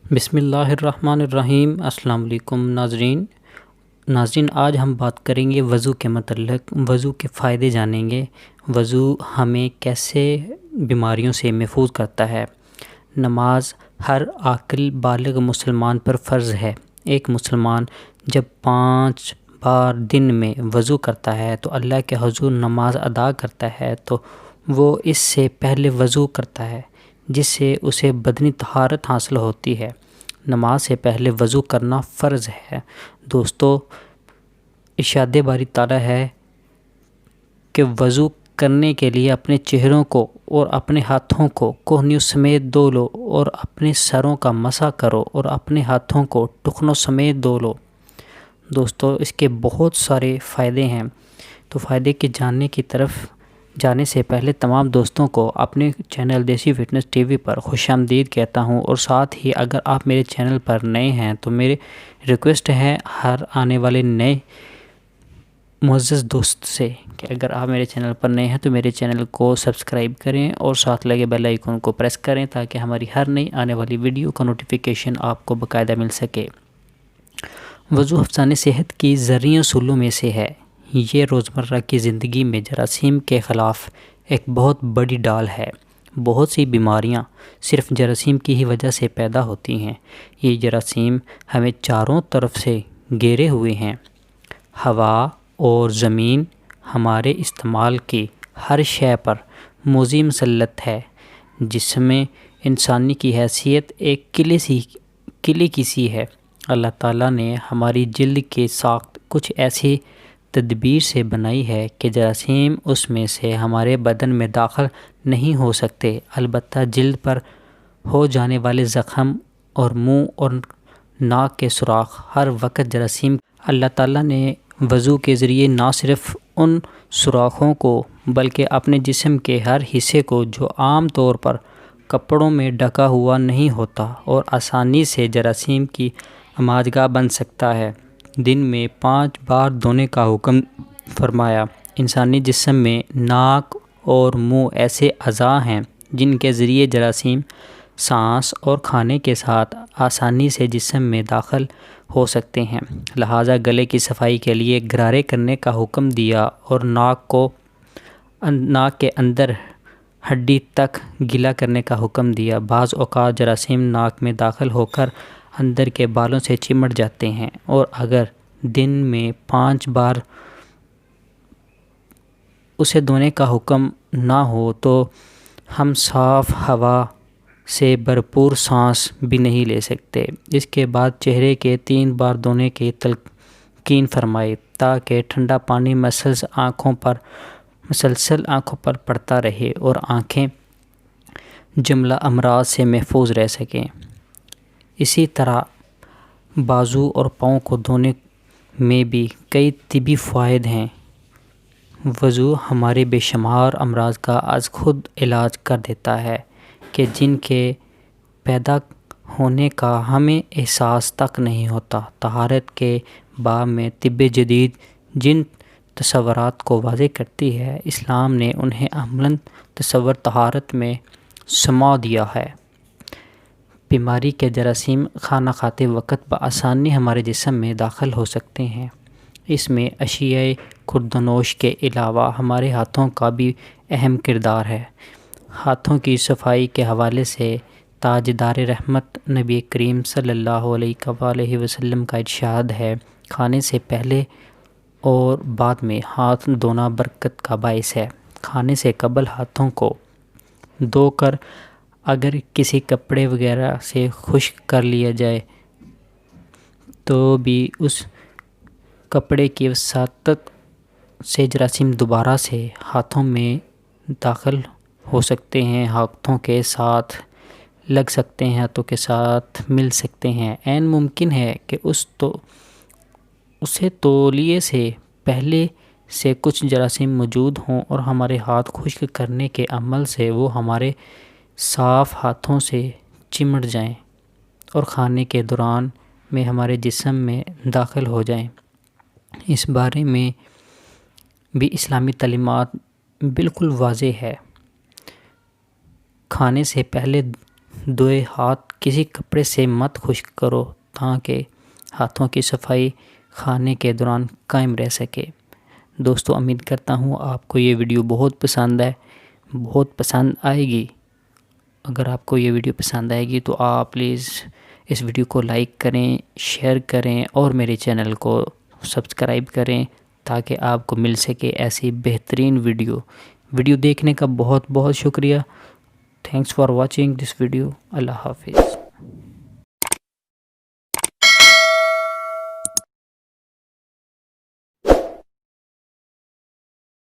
بسم اللہ الرحمن الرحیم۔ السلام علیکم ناظرین، آج ہم بات کریں گے وضو کے متعلق، وضو کے فائدے جانیں گے۔ وضو ہمیں کیسے بیماریوں سے محفوظ کرتا ہے۔ نماز ہر عاقل بالغ مسلمان پر فرض ہے۔ ایک مسلمان جب 5 بار دن میں وضو کرتا ہے تو اللہ کے حضور نماز ادا کرتا ہے تو وہ اس سے پہلے وضو کرتا ہے، جس سے اسے بدنی طہارت حاصل ہوتی ہے۔ نماز سے پہلے وضو کرنا فرض ہے۔ دوستو، ارشاد باری تعالیٰ ہے کہ وضو کرنے کے لیے اپنے چہروں کو اور اپنے ہاتھوں کو کوہنیوں سمیت دھو لو اور اپنے سروں کا مسح کرو اور اپنے ہاتھوں کو ٹخنوں سمیت دھو لو۔ دوستو، اس کے بہت سارے فائدے ہیں، تو فائدے کے جاننے کی طرف جانے سے پہلے تمام دوستوں کو اپنے چینل دیسی فٹنس ٹی وی پر خوش آمدید کہتا ہوں، اور ساتھ ہی اگر آپ میرے چینل پر نئے ہیں تو میری ریکویسٹ ہے ہر آنے والے نئے معزز دوست سے کہ اگر آپ میرے چینل پر نئے ہیں تو میرے چینل کو سبسکرائب کریں اور ساتھ لگے بیل آئیکن کو پریس کریں تاکہ ہماری ہر نئی آنے والی ویڈیو کا نوٹیفیکیشن آپ کو باقاعدہ مل سکے۔ وضو افزان صحت کی زرعی اصولوں میں سے ہے۔ یہ روزمرہ کی زندگی میں جراثیم کے خلاف ایک بہت بڑی ڈال ہے۔ بہت سی بیماریاں صرف جراثیم کی ہی وجہ سے پیدا ہوتی ہیں۔ یہ جراثیم ہمیں چاروں طرف سے گھیرے ہوئے ہیں۔ ہوا اور زمین ہمارے استعمال کی ہر شے پر موذی مسلط ہے۔ جسم انسانی کی حیثیت ایک قلعے کی سی ہے۔ اللہ تعالیٰ نے ہماری جلد کی ساخت کچھ ایسی تدبیر سے بنائی ہے کہ جراثیم اس میں سے ہمارے بدن میں داخل نہیں ہو سکتے، البتہ جلد پر ہو جانے والے زخم اور منہ اور ناک کے سوراخ ہر وقت جراثیم۔ اللہ تعالیٰ نے وضو کے ذریعے نہ صرف ان سوراخوں کو بلکہ اپنے جسم کے ہر حصے کو جو عام طور پر کپڑوں میں ڈھکا ہوا نہیں ہوتا اور آسانی سے جراثیم کی آماجگاہ بن سکتا ہے، دن میں 5 بار دھونے کا حکم فرمایا۔ انسانی جسم میں ناک اور منہ ایسے اعضاء ہیں جن کے ذریعے جراثیم سانس اور کھانے کے ساتھ آسانی سے جسم میں داخل ہو سکتے ہیں، لہٰذا گلے کی صفائی کے لیے غرارے کرنے کا حکم دیا اور ناک کے اندر ہڈی تک گیلا کرنے کا حکم دیا۔ بعض اوقات جراثیم ناک میں داخل ہو کر اندر کے بالوں سے چمٹ جاتے ہیں، اور اگر دن میں 5 بار اسے دھونے کا حکم نہ ہو تو ہم صاف ہوا سے بھرپور سانس بھی نہیں لے سکتے۔ اس کے بعد چہرے کے 3 بار دھونے کی تلقین فرمائی تاکہ ٹھنڈا پانی مسلسل آنکھوں پر پڑتا رہے اور آنکھیں جملہ امراض سے محفوظ رہ سکیں۔ اسی طرح بازو اور پاؤں کو دھونے میں بھی کئی طبی فوائد ہیں۔ وضو ہمارے بے شمار امراض کا از خود علاج کر دیتا ہے کہ جن کے پیدا ہونے کا ہمیں احساس تک نہیں ہوتا۔ طہارت کے باب میں طب جدید جن تصورات کو واضح کرتی ہے، اسلام نے انہیں عملاً تصور طہارت میں سما دیا ہے۔ بیماری کے جراثیم کھانا کھاتے وقت بآسانی ہمارے جسم میں داخل ہو سکتے ہیں۔ اس میں اشیائے خوردنوش کے علاوہ ہمارے ہاتھوں کا بھی اہم کردار ہے۔ ہاتھوں کی صفائی کے حوالے سے تاجدار رحمت نبی کریم صلی اللہ علیہ وآلہ وسلم کا ارشاد ہے، کھانے سے پہلے اور بعد میں ہاتھ دھونا برکت کا باعث ہے۔ کھانے سے قبل ہاتھوں کو دھو کر اگر کسی کپڑے وغیرہ سے خشک کر لیا جائے تو بھی اس کپڑے کی وساطت سے جراثیم دوبارہ سے ہاتھوں میں داخل ہو سکتے ہیں، ہاتھوں کے ساتھ لگ سکتے ہیں، ہاتھوں کے ساتھ مل سکتے ہیں۔ عین ممکن ہے کہ اسے تولیے سے پہلے سے کچھ جراثیم موجود ہوں اور ہمارے ہاتھ خشک کرنے کے عمل سے وہ ہمارے صاف ہاتھوں سے چمٹ جائیں اور کھانے کے دوران میں ہمارے جسم میں داخل ہو جائیں۔ اس بارے میں بھی اسلامی تعلیمات بالکل واضح ہے۔ کھانے سے پہلے دھوئے ہاتھ کسی کپڑے سے مت خشک کرو تاکہ ہاتھوں کی صفائی کھانے کے دوران قائم رہ سکے۔ دوستو امید کرتا ہوں آپ کو یہ ویڈیو بہت پسند آئے گی۔ اگر آپ کو یہ ویڈیو پسند آئے گی تو آپ پلیز اس ویڈیو کو لائک کریں، شیئر کریں اور میرے چینل کو سبسکرائب کریں تاکہ آپ کو مل سکے ایسی بہترین ویڈیو دیکھنے کا بہت بہت شکریہ۔ Thanks for watching this video. اللہ حافظ۔